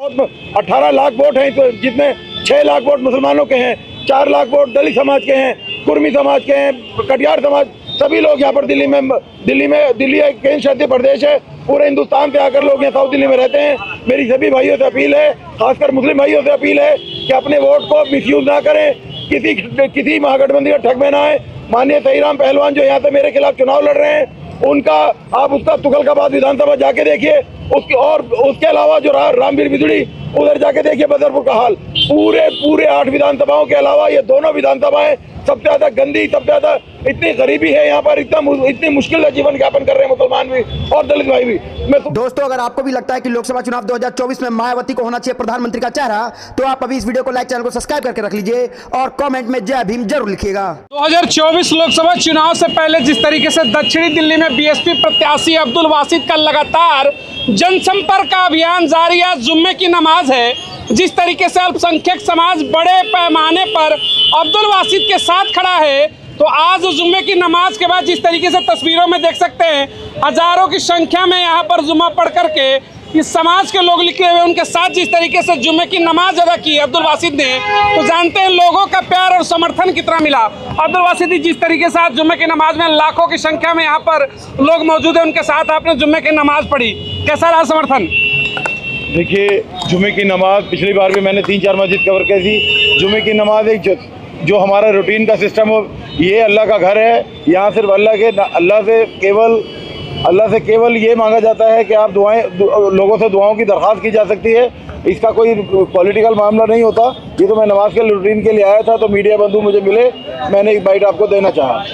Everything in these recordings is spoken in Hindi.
18 लाख वोट हैं, तो जिसमें 6 लाख वोट मुसलमानों के हैं, 4 लाख वोट दलित समाज के हैं, कुर्मी समाज के हैं, कटियार समाज, सभी लोग यहाँ पर दिल्ली एक केंद्र शासित प्रदेश है। पूरे हिंदुस्तान से आकर लोग यहाँ साउथ दिल्ली में रहते हैं। मेरी सभी भाइयों से अपील है, खासकर मुस्लिम भाइयों से अपील है कि अपने वोट को मिसयूज ना करें, किसी महागठबंधन का ठग में ना आए। माननीय सहीराम पहलवान जो यहाँ से मेरे खिलाफ चुनाव लड़ रहे हैं, उनका आप उसका तुगलकाबाद विधानसभा जाके देखिए, उसके अलावा जो रामवीर बिजड़ी उधर जाके देखिए बदरपुर का हाल। पूरे 8 विधानसभाओं के अलावा ये दोनों विधानसभाएं सबसे ज्यादा गंदी, सबसे ज्यादा इतनी गरीबी है यहाँ पर, इतनी मुश्किल से जीवन यापन कर रहे हैं मुसलमान भी और दलित भाई भी। दोस्तों, अगर आपको भी लगता है कि लोकसभा चुनाव 2024 में मायावती को होना चाहिए प्रधानमंत्री का चेहरा, तो आप अभी इस वीडियो को लाइक, चैनल को सब्सक्राइब करके रख लीजिए और कमेंट में जय भीम जरूर लिखिएगा। 2024 लोकसभा चुनाव से पहले जिस तरीके से दक्षिणी दिल्ली में बीएसपी प्रत्याशी अब्दुल वासिद का लगातार जनसंपर्क का अभियान जारी, आज जुम्मे की नमाज है, जिस तरीके से अल्पसंख्यक समाज बड़े पैमाने पर अब्दुल वासिद के साथ खड़ा है, तो आज जुम्मे की नमाज के बाद जिस तरीके से तस्वीरों में देख सकते हैं, हजारों की संख्या में यहाँ पर जुम्मा पढ़ करके इस समाज के लोग निकले हुए, उनके साथ जिस तरीके से जुम्मे की नमाज अदा की अब्दुल वासिद ने, तो जानते हैं लोगों का प्यार और समर्थन कितना मिला। अब्दुल वासिद जिस तरीके से आज जुम्मे की नमाज में लाखों की संख्या में यहाँ पर लोग मौजूद हैं, उनके साथ आपने जुम्मे की नमाज पढ़ी, कैसा रहा समर्थन? देखिए, जुम्मे की नमाज पिछली बार भी मैंने 3-4 मस्जिद कवर की थी। जुम्मे की नमाज एक जो हमारा रूटीन का सिस्टम हो, ये अल्लाह का घर है, यहाँ सिर्फ अल्लाह से केवल ये मांगा जाता है कि आप लोगों से दुआओं की दरख्वास्त की जा सकती है। इसका कोई पॉलिटिकल मामला नहीं होता। ये तो मैं नमाज के रूटीन के लिए आया था, तो मीडिया बंधु मुझे मिले, मैंने एक बाइट आपको देना चाहा।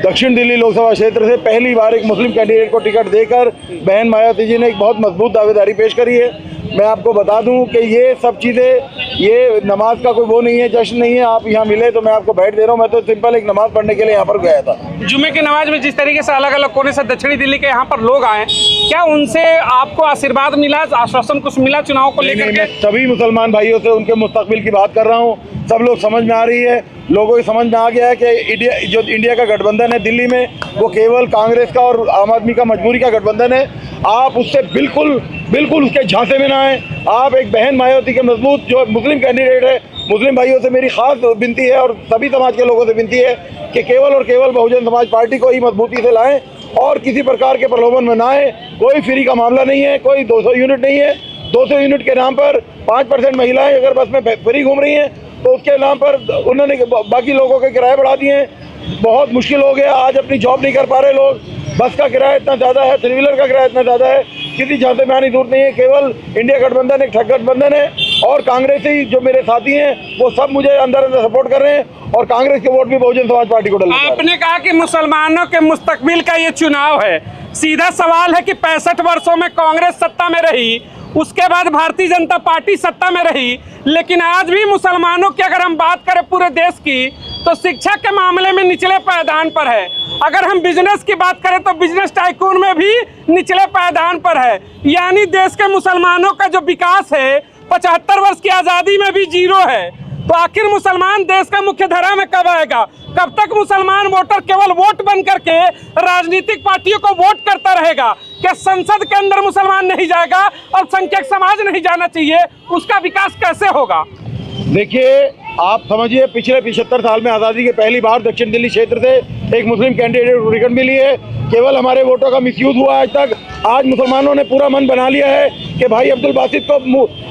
दक्षिण दिल्ली लोकसभा क्षेत्र से पहली बार एक मुस्लिम कैंडिडेट को टिकट देकर बहन मायावती जी ने एक बहुत मजबूत दावेदारी पेश करी है। मैं आपको बता दूं कि ये सब चीज़ें, ये नमाज का कोई वो नहीं है, जश्न नहीं है। आप यहाँ मिले तो मैं आपको बैठ दे रहा हूँ। मैं तो सिंपल एक नमाज पढ़ने के लिए यहाँ पर गया था। जुम्मे की नमाज में जिस तरीके से अलग अलग कोने से दक्षिणी दिल्ली के यहाँ पर लोग आए, क्या उनसे आपको आशीर्वाद मिला, आश्वासन कुछ मिला चुनाव को लेकर के? सभी मुसलमान भाइयों से उनके मुस्तकबिल की बात कर रहा हूँ। सब लोग समझ में आ रही है, लोगों को समझ में आ गया है कि जो इंडिया का गठबंधन है दिल्ली में, वो केवल कांग्रेस का और आम आदमी का मजबूरी का गठबंधन है। आप उससे बिल्कुल उसके झांसे में ना आए। आप एक बहन मायावती के मजबूत जो मुस्लिम कैंडिडेट है, मुस्लिम भाइयों से मेरी खास विनती है और सभी समाज के लोगों से विनती है कि केवल और केवल बहुजन समाज पार्टी को ही मजबूती से लाएं और किसी प्रकार के प्रलोभन में ना आए। कोई फ्री का मामला नहीं है, कोई 200 यूनिट नहीं है। 200 यूनिट के नाम पर 5% महिलाएं अगर बस में फ्री घूम रही हैं, तो उसके नाम पर उन्होंने बाकी लोगों के किराए बढ़ा दिए हैं। बहुत मुश्किल हो गया, आज अपनी जॉब नहीं कर पा रहे लोग। बस का किराया इतना ज़्यादा है, 3 व्हीलर का किराया इतना ज़्यादा है, किसी झांसे में आने की जरूरत नहीं है। केवल इंडिया गठबंधन एक ठग गठबंधन है और कांग्रेसी जो मेरे साथी हैं वो सब मुझे अंदर सपोर्ट कर रहे हैं और कांग्रेस के वोट भी बहुजन समाज पार्टी को डाल। आपने कहा कि मुसलमानों के मुस्तकबिल का ये चुनाव है। सीधा सवाल है कि 65 वर्षों में कांग्रेस सत्ता में रही, उसके बाद भारतीय जनता पार्टी सत्ता में रही, लेकिन आज भी मुसलमानों की अगर हम बात करें पूरे देश की, तो शिक्षा के मामले में निचले पायदान पर है। अगर हम बिजनेस की बात करें तो बिजनेस टाइकून में भी निचले पायदान पर है। यानी देश के मुसलमानों का जो विकास है 75 वर्ष की आज़ादी में भी जीरो है। तो आखिर मुसलमान देश का मुख्य धारा में कब आएगा? कब तक मुसलमान वोटर केवल वोट बन करके राजनीतिक पार्टियों को वोट करता रहेगा? क्या संसद के अंदर मुसलमान नहीं जाएगा और संख्यक समाज नहीं जाना चाहिए? उसका विकास कैसे होगा? देखिए, आप समझिए, पिछले 75 साल में आज़ादी के पहली बार दक्षिण दिल्ली क्षेत्र से एक मुस्लिम कैंडिडेट को टिकट मिली है। केवल हमारे वोटों का मिसयूज हुआ आज तक। आज मुसलमानों ने पूरा मन बना लिया है कि भाई अब्दुल वासिद को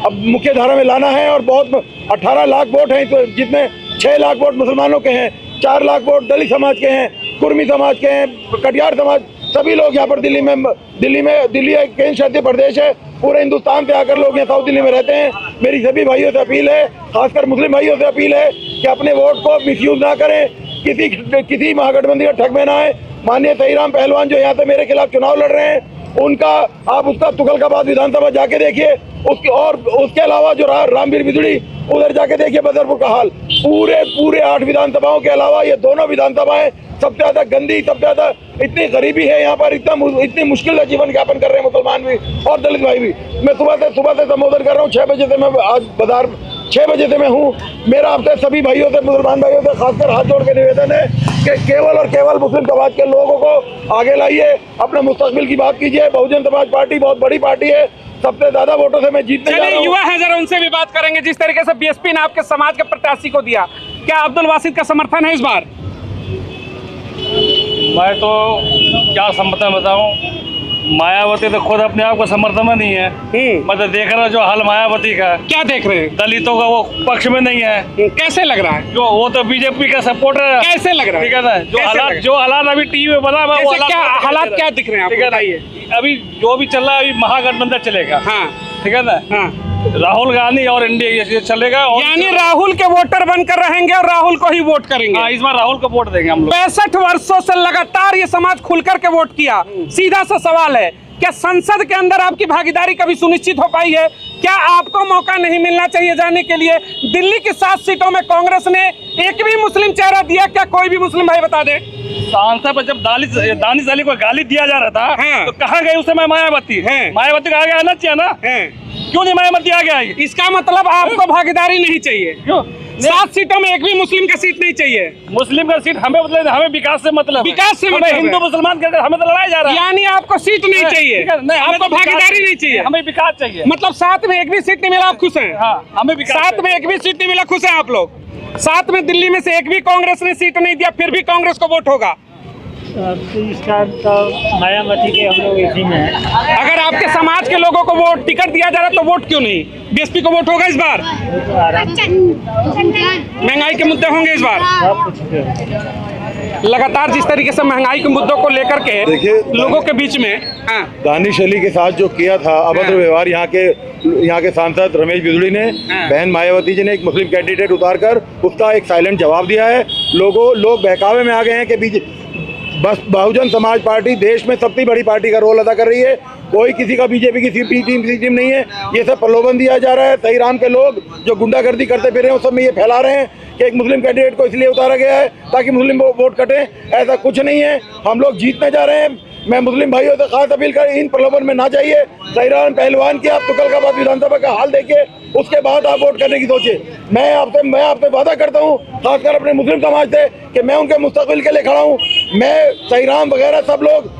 अब मुख्य धारा में लाना है और बहुत 18 लाख वोट हैं, तो जिसमें 6 लाख वोट मुसलमानों के हैं, 4 लाख वोट दलित समाज के हैं, कुर्मी समाज के हैं, कटियार समाज, सभी लोग यहाँ पर दिल्ली एक केंद्र शासित प्रदेश है। पूरे हिंदुस्तान से आकर लोग यहाँ साउथ दिल्ली में रहते हैं। मेरी सभी भाइयों से अपील है, खासकर मुस्लिम भाइयों से अपील है कि अपने वोट को मिसयूज ना करें, किसी महागठबंधन का ठग में ना आए। माननीय सहीराम पहलवान जो यहाँ से मेरे खिलाफ चुनाव लड़ रहे हैं, उनका आप उसका तुगलकाबाद विधानसभा जाके देखिए, उसके अलावा जो रामवीर बिजड़ी उधर जाके देखिए बदरपुर का हाल। पूरे 8 विधानसभाओं के अलावा ये दोनों विधानसभाएं सबसे ज्यादा गंदी, सबसे ज्यादा इतनी गरीबी है यहाँ पर, इतनी मुश्किल से जीवन यापन कर रहे हैं मुसलमान भी और दलित भाई भी। मैं सुबह से संबोधन कर रहा हूँ। 6 बजे से मैं आज बाजार 6 बजे से मैं हूँ। मेरा आपसे सभी भाइयों से, मुसलमान भाइयों से खासकर हाथ जोड़ के निवेदन है कि केवल और केवल मुस्लिम समाज के लोगों को आगे लाइए, अपने मुस्तकबिल की बात कीजिए। बहुजन समाज पार्टी बहुत बड़ी पार्टी है, सबसे ज्यादा वोटों से मैं जीतने जा रहा चलिए हूं। युवा है, जरा उनसे भी बात करेंगे। जिस तरीके से बीएसपी ने आपके समाज के प्रत्याशी को दिया, क्या अब्दुल बासित का समर्थन है इस बार? मैं तो क्या समर्थन बताऊं, मायावती तो खुद अपने आप को समर्थन में नहीं है। मैं तो देख रहा हूं जो हाल मायावती का, क्या देख रहे हैं? दलितों का वो पक्ष में नहीं है। कैसे लग रहा है? जो वो तो बीजेपी का सपोर्टर है। कैसे लग रहा है? ठीक है ना, जो हालात अभी टीवी में बना हुआ है, वो कैसे, क्या हालात क्या दिख रहे हैं ठीक आपको? है ना, अभी जो भी चल रहा है अभी महागठबंधन चलेगा। हाँ ठीक है ना, हाँ, राहुल गांधी और एनडीए ये चलेगा। और यानी राहुल के वोटर बनकर रहेंगे और राहुल को ही वोट करेंगे। हाँ, इस बार राहुल को वोट देंगे हम लोग। 65 वर्षों से लगातार ये समाज खुलकर के वोट किया। सीधा सा सवाल है, क्या संसद के अंदर आपकी भागीदारी कभी सुनिश्चित हो पाई है? क्या आपको मौका नहीं मिलना चाहिए जाने के लिए? दिल्ली की 7 सीटों में कांग्रेस ने एक भी मुस्लिम चेहरा दिया? क्या कोई भी मुस्लिम भाई बता दे? सांसद पर जब दानिश अली को गाली दिया जा रहा था, हाँ। तो कहाँ गए उस समय मायावती? हाँ। मायावती का आगे आना चाहिए ना, क्यों नहीं मायावती आगे आई? इसका मतलब आपको भागीदारी नहीं चाहिए? क्यों 7 सीटों में एक भी मुस्लिम का सीट नहीं चाहिए? मुस्लिम का सीट हमें मतलब, हमें विकास से मतलब है। विकास से हमें मतलब है। हिंदू मुसलमान करके हमें तो लड़ाया जा रहा है। यानी आपको सीट नहीं चाहिए? ठीक है, नहीं, हमें आपको तो विकास भागीदारी नहीं चाहिए? हमें विकास चाहिए। मतलब 7 में एक भी सीट नहीं मिला, आप खुश हैं? हाँ, हमें विकास 7 में एक भी सीट नहीं मिला, खुश हैं आप लोग? 7 में दिल्ली में से एक भी कांग्रेस ने सीट नहीं दिया, फिर भी कांग्रेस को वोट होगा? तो इसका तो मायावती के हम लोग इसी में है। अगर आपके समाज के लोगों को वोट टिकट दिया जा रहा है तो वोट क्यों नहीं? बीएसपी को वोट होगा इस बार? महंगाई के मुद्दे होंगे इस बार? सब कुछ लगातार जिस तरीके से महंगाई के मुद्दों को लेकर के देखिए, लोगों के बीच में, हाँ, दानिश अली के साथ जो किया था अभद्र व्यवहार यहाँ के सांसद रमेश बिजली ने, बहन मायावती जी ने एक मुस्लिम कैंडिडेट उतारकर उसका एक साइलेंट जवाब दिया है। लोग बहकावे में आ गए हैं कि बस बहुजन समाज पार्टी देश में सबसे बड़ी पार्टी का रोल अदा कर रही है। कोई किसी का बीजेपी की सी टीम नहीं है। ये सब प्रलोभन दिया जा रहा है। सही राम के लोग जो गुंडागर्दी करते फिर रहे हैं उस सब में ये फैला रहे हैं कि एक मुस्लिम कैंडिडेट को इसलिए उतारा गया है ताकि मुस्लिम वोट कटे। ऐसा कुछ नहीं है। हम लोग जीतने जा रहे हैं। मैं मुस्लिम भाइयों से खास अपील कर, इन प्रलोभन में ना जाइए। सही राम पहलवान की आप तुगलकाबाद विधानसभा का हाल देखिए, उसके बाद आप वोट करने की सोचिए। मैं आपसे वादा करता हूँ, खासकर अपने मुस्लिम समाज से, कि मैं उनके मुस्तकबिल के लिए खड़ा हूँ। मैं सही राम वगैरह सब लोग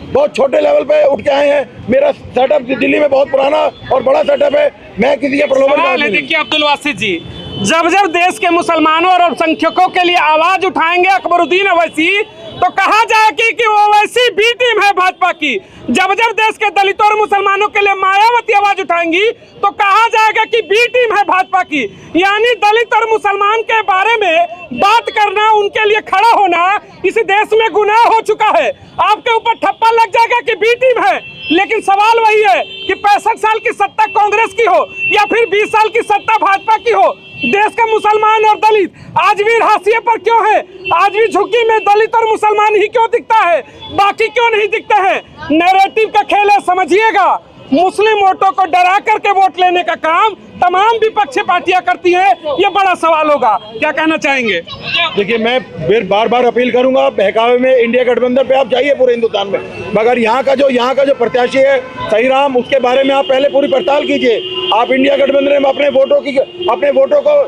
बहुत छोटे लेवल पे उठ के आए हैं। मेरा सेटअप दिल्ली में बहुत पुराना और बड़ा सेटअप है। मैं किसी के प्रलोभन का आदमी नहीं। देखिए अब्दुल वासित जी, जब देश के मुसलमानों और अल्पसंख्यकों के लिए आवाज उठाएंगे अकबरुद्दीन ओवैसी, तो कहा जाएगी कि ओवैसी बी टीम है भाजपा की। जब देश के दलितों और मुसलमानों के लिए मायावती आवाज उठाएंगी तो कहा जाएगा कि बी टीम है भाजपा की। यानी दलित और मुसलमान के बारे में बात करना, उनके लिए खड़ा होना इस देश में गुनाह हो चुका है। आपके ऊपर ठप्पा लग जाएगा कि बी टीम है। लेकिन सवाल वही है कि 65 साल की सत्ता कांग्रेस की हो या फिर 20 साल की सत्ता भाजपा की हो, देश का मुसलमान और दलित आज भी हाशिए पर क्यों है? आज भी झुग्गी में दलित और मुसलमान ही क्यों दिखता है, बाकी क्यों नहीं दिखते हैं? नैरेटिव का खेल है, समझिएगा। मुस्लिम वोटों को डरा करके वोट लेने का काम तमाम विपक्षी पार्टियां करती हैं। ये बड़ा सवाल होगा। क्या कहना चाहेंगे? देखिए, मैं फिर बार अपील करूंगा, बहकावे में इंडिया गठबंधन पे आप जाइए पूरे हिंदुस्तान में, मगर यहाँ का जो प्रत्याशी है सही राम, उसके बारे में आप पहले पूरी पड़ताल कीजिए। आप इंडिया गठबंधन में अपने वोटों को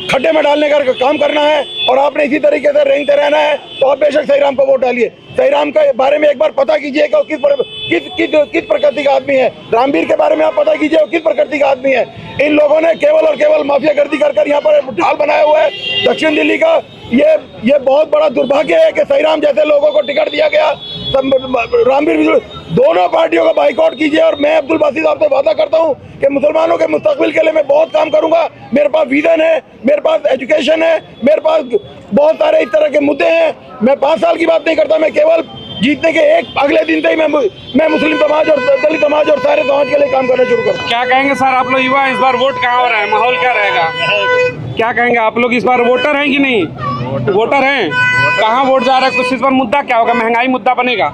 खड्डे में डालने का काम करना है और आपने इसी तरीके से रेंगते रहना है, तो आप बेशक सही राम को वोट डालिए। सही राम के बारे में एक बार पता कीजिए कि किस प्रकृति का आदमी है। रामवीर के बारे में आप पता कीजिए किस प्रकृति का आदमी है। इन लोगों ने केवल और केवल माफिया गर्दी कर यहाँ पर ढाल बनाया हुआ है दक्षिण दिल्ली का। ये बहुत बड़ा दुर्भाग्य है कि सही राम जैसे लोगों को टिकट दिया गया। रामवीर, दोनों पार्टियों का बाइकआउट कीजिए। और मैं अब्दुल बासित साहब से वादा करता हूँ कि मुसलमानों के मुस्तकबिल के लिए मैं बहुत काम करूंगा। मेरे पास विजन है, मेरे पास एजुकेशन है, मेरे पास बहुत सारे इस तरह के मुद्दे हैं। मैं 5 साल की बात नहीं करता, मैं केवल जीतने के एक अगले दिन से ही मैं मुस्लिम समाज और दलित समाज और सारे समाज के लिए काम करना शुरू करूँ। क्या कहेंगे सर, आप लोग युवा, इस बार वोट कहाँ हो रहा है, माहौल क्या रहेगा? क्या कहेंगे आप लोग, इस बार वोटर हैं कि नहीं? वोटर हैं। कहाँ वोट जा रहा है? कुछ इस बार मुद्दा क्या होगा? महंगाई मुद्दा बनेगा?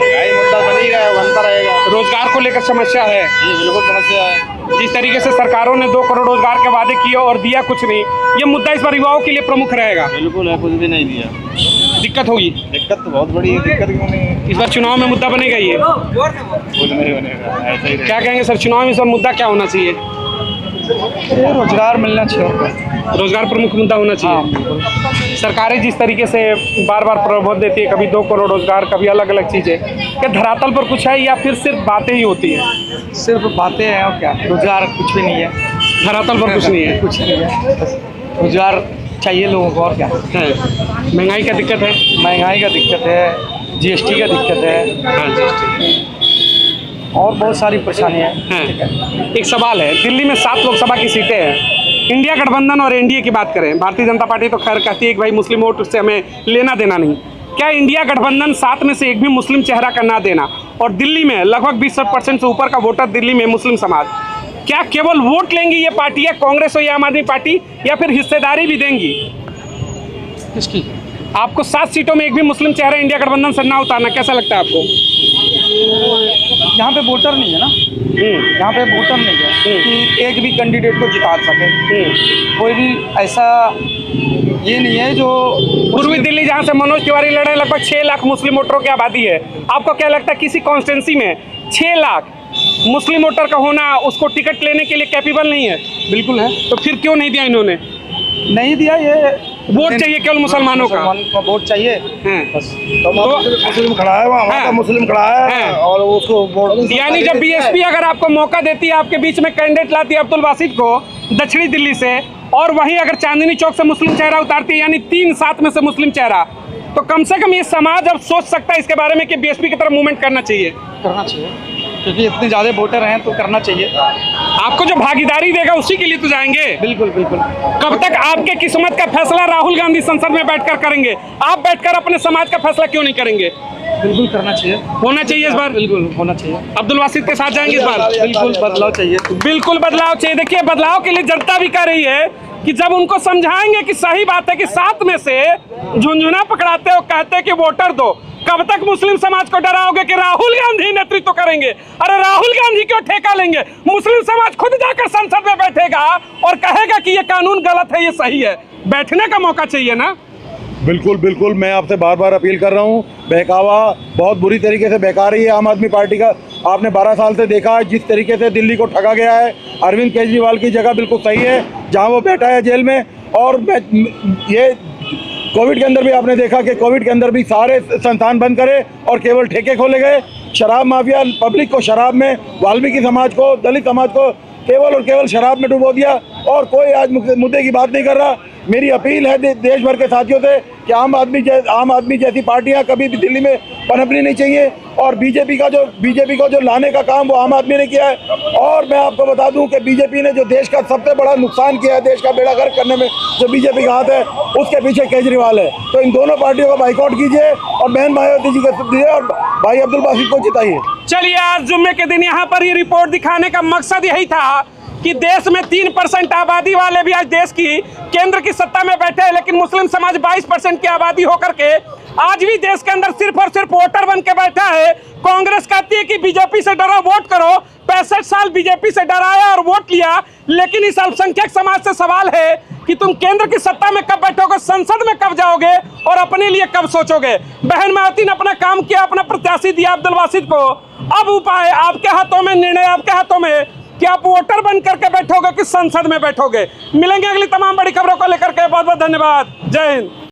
यही मुद्दा बन ही रहा है, बनता रहेगा। रोजगार को लेकर समस्या है? ये बिल्कुल समस्या है। जिस तरीके से सरकारों ने 2 करोड़ रोजगार के वादे किए और दिया कुछ नहीं, ये मुद्दा इस बार युवाओं के लिए प्रमुख रहेगा। बिल्कुल है, कुछ भी नहीं दिया। दिक्कत होगी। दिक्कत तो बहुत बड़ी है। दिक्कत क्यों नहीं है? इस बार चुनाव में मुद्दा बनेगा ये? कुछ नहीं बनेगा, ऐसा ही क्या कहेंगे सर, चुनाव में इस बार मुद्दा क्या होना चाहिए? ये रोजगार मिलना चाहिए। रोजगार प्रमुख मुद्दा होना चाहिए। सरकारें जिस तरीके से बार बार प्रबोध देती है, कभी 2 करोड़ रोजगार, कभी अलग अलग चीजें, क्या धरातल पर कुछ है या फिर सिर्फ बातें ही होती हैं? सिर्फ बातें हैं और क्या, रोजगार कुछ भी नहीं है। धरातल पर कुछ नहीं है। कुछ नहीं है, बस रोजगार चाहिए लोगों को और क्या। है। महंगाई का दिक्कत है। महंगाई का दिक्कत है, जीएसटी का दिक्कत है, हाँ, और बहुत सारी परेशानियाँ हैं। हैं। एक सवाल है, दिल्ली में 7 लोकसभा की सीटें हैं। इंडिया गठबंधन और एनडीए की बात करें, भारतीय जनता पार्टी तो खैर कहती है कि भाई मुस्लिम वोट से हमें लेना देना नहीं। क्या इंडिया गठबंधन 7 में से एक भी मुस्लिम चेहरा का ना देना, और दिल्ली में लगभग 20% से ऊपर का वोटर दिल्ली में मुस्लिम समाज, क्या केवल वोट लेंगी ये पार्टियां, कांग्रेस और आम आदमी पार्टी, या फिर हिस्सेदारी भी देंगी? किसकी? आपको 7 सीटों में एक भी मुस्लिम चेहरा इंडिया गठबंधन से ना उतारना, कैसा लगता है आपको? यहाँ पे वोटर नहीं है ना, यहाँ पे वोटर नहीं है कि एक भी कैंडिडेट को जिता सके। कोई भी ऐसा ये नहीं है जो पूर्वी दिल्ली जहाँ से मनोज तिवारी लड़े, लगभग 6 लाख मुस्लिम वोटरों की आबादी है। आपको क्या लगता है किसी कॉन्स्टिट्यूंसी में 6 लाख मुस्लिम वोटर का होना उसको टिकट लेने के लिए कैपेबल नहीं है? बिल्कुल है। तो फिर क्यों नहीं दिया इन्होंने? नहीं दिया, ये वोट चाहिए केवल मुसलमानों का। वोट चाहिए हैं। बस। तो मुस्लिम खड़ा है वहाँ, हाँ। तो मुस्लिम खड़ा है हाँ। और उसको वोट। यानी जब बीएसपी अगर आपको मौका देती है, आपके बीच में कैंडिडेट लाती है अब्दुल बासित को दक्षिणी दिल्ली से, और वहीं अगर चांदनी चौक से मुस्लिम चेहरा उतारती है, यानी 3-7 में से मुस्लिम चेहरा, तो कम से कम ये समाज अब सोच सकता है इसके बारे में कि बीएसपी की तरफ मूवमेंट करना चाहिए। करना चाहिए, क्योंकि इतने ज़्यादा वोटर हैं तो करना चाहिए। आपको जो भागीदारी देगा उसी के लिए तो जाएंगे। बिल्कुल बिल्कुल। कब तक आपके किस्मत का फैसला राहुल गांधी संसद में बैठकर करेंगे? आप बैठकर अपने समाज का फैसला क्यों नहीं करेंगे? बिल्कुल करना चाहिए, होना चाहिए इस बार। बिल्कुल होना चाहिए। अब्दुल बासित के साथ जाएंगे इस बार। बिल्कुल बदलाव चाहिए। बिल्कुल बदलाव चाहिए। देखिए, बदलाव के लिए जनता भी कह रही है कि जब उनको समझाएंगे कि सही बात है कि 7 में से झुंझुना पकड़ाते हो, कहते हैं कि वोटर दो, कब तक मुस्लिम समाज को डराओगे कि राहुल गांधी नेतृत्व करेंगे? अरे राहुल गांधी क्यों ठेका लेंगे? मुस्लिम समाज खुद जाकर संसद में बैठेगा और कहेगा कि ये कानून गलत है, ये सही है। बैठने का मौका चाहिए ना। बिल्कुल बिल्कुल, मैं आपसे बार बार अपील कर रहा हूँ, बहकावा बहुत बुरी तरीके से बहका रही है आम आदमी पार्टी का। आपने 12 साल से देखा है जिस तरीके से दिल्ली को ठगा गया है। अरविंद केजरीवाल की जगह बिल्कुल सही है जहाँ वो बैठा है जेल में। और ये कोविड के अंदर भी आपने देखा कि कोविड के अंदर भी सारे संस्थान बंद करे और केवल ठेके खोले गए। शराब माफिया, पब्लिक को शराब में, वाल्मीकि समाज को, दलित समाज को केवल और केवल शराब में डुबो दिया, और कोई आज मुद्दे की बात नहीं कर रहा। मेरी अपील है देश भर के साथियों से कि आम आदमी जैसी पार्टियां कभी भी दिल्ली में पनपनी नहीं चाहिए, और बीजेपी को जो लाने का काम वो आम आदमी ने किया है। और मैं आपको बता दूं कि बीजेपी ने जो देश का सबसे बड़ा नुकसान किया है, देश का बेड़ा गर्क करने में जो बीजेपी का हाथ है, उसके पीछे केजरीवाल है। तो इन दोनों पार्टियों का बाइकआउट कीजिए और बहन मायावती जी को दीजिए और भाई अब्दुल बासित को जिताइए। चलिए, आज जुम्मे के दिन यहाँ पर ये रिपोर्ट दिखाने का मकसद यही था कि देश में 3% आबादी वाले भी आज देश की केंद्र की सत्ता में बैठे हैं, लेकिन मुस्लिम समाज 22% की आबादी होकर के आज भी देश के अंदर सिर्फ और सिर्फ वोटर बन के बैठा है। कांग्रेस कहती है कि बीजेपी से डरो वोट करो, 65 साल बीजेपी से डराया और वोट लिया, लेकिन इस अल्पसंख्यक समाज से सवाल है कि तुम केंद्र की सत्ता में कब बैठोगे, संसद में कब जाओगे और अपने लिए कब सोचोगे? बहन मायावती ने अपना काम किया, अपना प्रत्याशी दिया अब्दुल बासित को। अब उपाय आपके हाथों में, निर्णय आपके हाथों में कि आप वोटर बन करके बैठोगे कि संसद में बैठोगे। मिलेंगे अगली तमाम बड़ी खबरों को लेकर के। बहुत बहुत धन्यवाद। जय हिंद।